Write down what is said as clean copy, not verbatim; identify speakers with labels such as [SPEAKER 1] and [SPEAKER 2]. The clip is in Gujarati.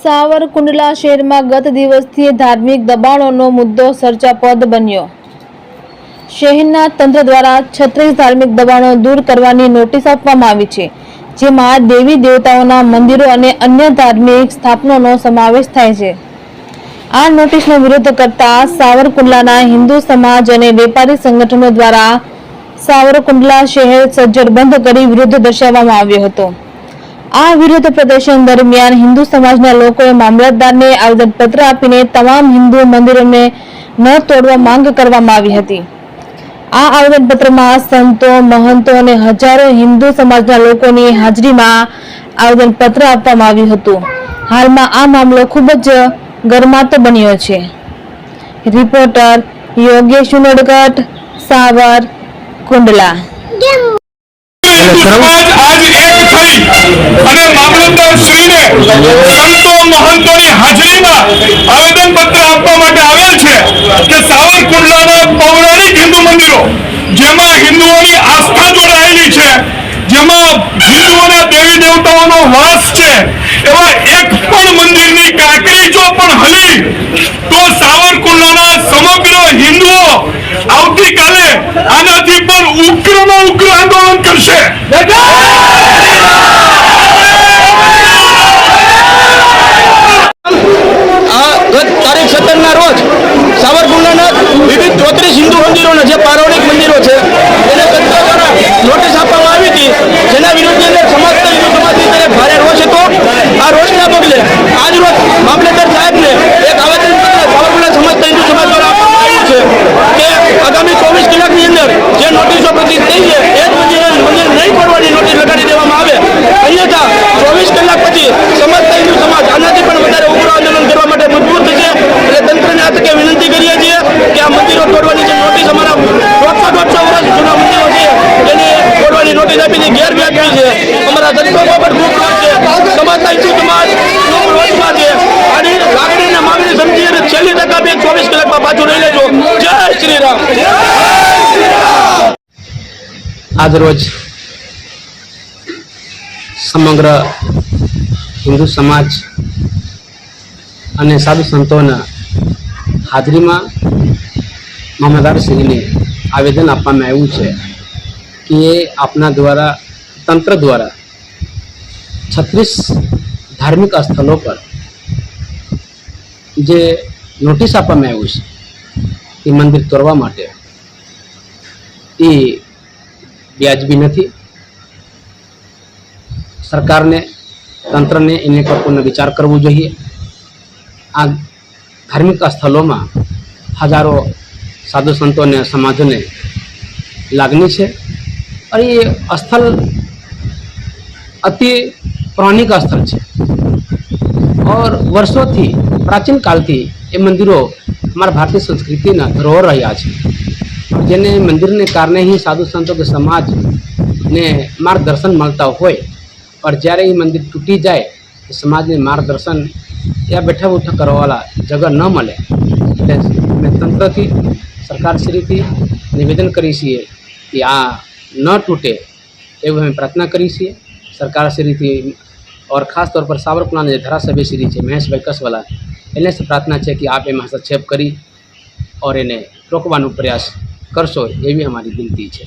[SPEAKER 1] સાવરકુંડલા શહેરમાં ગત દિવસથી ધાર્મિક દબાણોનો મુદ્દો ચર્ચાસ્પદ બન્યો। શહેરના તંત્ર દ્વારા 36 ધાર્મિક દબાણો દૂર કરવાની નોટિસ આપવામાં આવી છે, જેમાં દેવી દેવતાઓના મંદિરો અને અન્ય ધાર્મિક સ્થાપનાનો સમાવેશ થાય છે। આ નોટિસનો વિરોધ કરતા સાવરકુંડલાના હિન્દુ સમાજ અને વેપારી સંગઠનો દ્વારા સાવરકુંડલા શહેર સજ્જડ બંધ કરી વિરોધ દર્શાવવામાં આવ્યો હતો। આ વિરોધ પ્રદર્શન દરમિયાન હિન્દુ સમાજના લોકોએ મામલતદારને આવેદનપત્ર આપીને તમામ હિન્દુ મંદિરોને ન તોડવા માંગ કરવામાં આવી હતી। આ આવેદનપત્રમાં સંતો, મહંતો અને હજારો હિન્દુ સમાજના લોકોની હાજરીમાં આવેદનપત્ર આપવામાં આવ્યું હતું। હાલમાં આ મામલો ખૂબ જ ગરમાતો બન્યો છે। રિપોર્ટર યોગેશ ઉનડગટ, સાવરકુંડલા।
[SPEAKER 2] સમાજ આજ એક થઈ અને મામલતદાર શ્રીને સંતો મહંતોની હાજરીમાં આવેદનપત્ર આપવા માટે આવેલ છે કે સાવરકુંડલાના પૌરાણિક હિન્દુ મંદિરો જેમાં હિન્દુઓની આસ્થા જોડાયેલી છે, જેમાં હિન્દુઓના દેવી દેવતાઓનો વાસ છે, એવા એક પણ મંદિરની કાંકરી જો પણ હલી તો સાવરકુંડલાના સમગ્ર હિન્દુઓ આવતીકાલે આનાથી પણ ઉગ્રમાં ઉગ્ર આંદોલન કરશે।
[SPEAKER 3] ગત તારીખ 17 રોજ સાવરકુંડલાના વિવિધ 34 હિન્દુ મંદિરોના જે પૌરાણિક મંદિરો છે એને તંત્ર દ્વારા નોટિસ આપવામાં આવી હતી, જેના વિરુદ્ધની અંદર સમસ્ત હિન્દુ સમાજની અંદર ભારે રોષ હતો। આ રોષના પગલે આજ રોજ મામલતદાર સાહેબને એક આવેદનપત્ર સાવરકુંડલા સમસ્ત હિન્દુ સમાજ દ્વારા આપવામાં આવ્યું છે કે આગામી 24 કલાકની અંદર જે નોટિસો પ્રસિદ્ધ થઈ છે એ જ મંદિર નહીં ખોલવાની નોટિસ લગાડી દેવામાં આવે, અન્યથા 24 કલાક પછી સમસ્ત હિન્દુ સમાજ આનાથી પણ વધારે ઉગ્ર આંદોલન કરવા માટે મજબૂર થશે। એટલે તંત્રને આ તકે વિનંતી કરીએ છીએ કે આ મંદિરો તોડવાની જે નોટિસ અમારા 150 વર્ષ જૂના મંદિરો છે એની તોડવાની નોટિસ આપીને ગેરવ્યાજબી છે। અમારા દલિતો પર ખૂબ રોષ છે, સમાજના હિન્દુ સમાજ રોષમાં છે। આની લાગણીને માંગણી સમજી અને છેલ્લી તક આપી 24 કલાકમાં પાછું લઈ લેજો। જય શ્રી રામ।
[SPEAKER 4] આજ રોજ સમગ્ર હિન્દુ સમાજ અને સાધુ સંતોના હાજરીમાં મામલતદારશ્રીને આવેદન આપવામાં આવ્યું છે કે એ આપના દ્વારા તંત્ર દ્વારા 36 ધાર્મિક સ્થળો પર જે નોટિસ આપવામાં આવ્યું છે એ મંદિર તોડવા માટે એ વ્યાજબી નથી। સરકારને, તંત્રને એની પર પૂર્ણ વિચાર કરવો જોઈએ। આ ધાર્મિક સ્થળોમાં હજારો સાધુ સંતો અને સમાજોને લાગણી છે અને એ સ્થળ અતિ પૌરાણિક સ્થળ છે और વર્ષોથી પ્રાચીન કાળથી એ મંદિરો અમારા ભારતીય સંસ્કૃતિના ધરોહર રહ્યા છે, જેને મંદિરને કારણે ही સાધુ સંતો કે સમાજને માર્ગદર્શન મળતા હોય, और જ્યારે એ મંદિર તૂટી જાય તો સમાજને માર્ગદર્શન ત્યાં બેઠા ઉઠા કરવાવાળા જગહ ન મળે। એટલે અમે તંત્રથી, સરકારશ્રીથી નિવેદન કરીએ છીએ કે આ ન તૂટે એવું અમે પ્રાર્થના કરીએ છીએ સરકારશ્રીથી। और खास तौर पर सावरकुंडला धारासभ्य श्री है महेश भाई कसवाला एने से प्रार्थना है कि आप एम हस्तक्षेप करी और इन्हें रोकવાનો प्रयास करशो, एवी हमारी विनती है।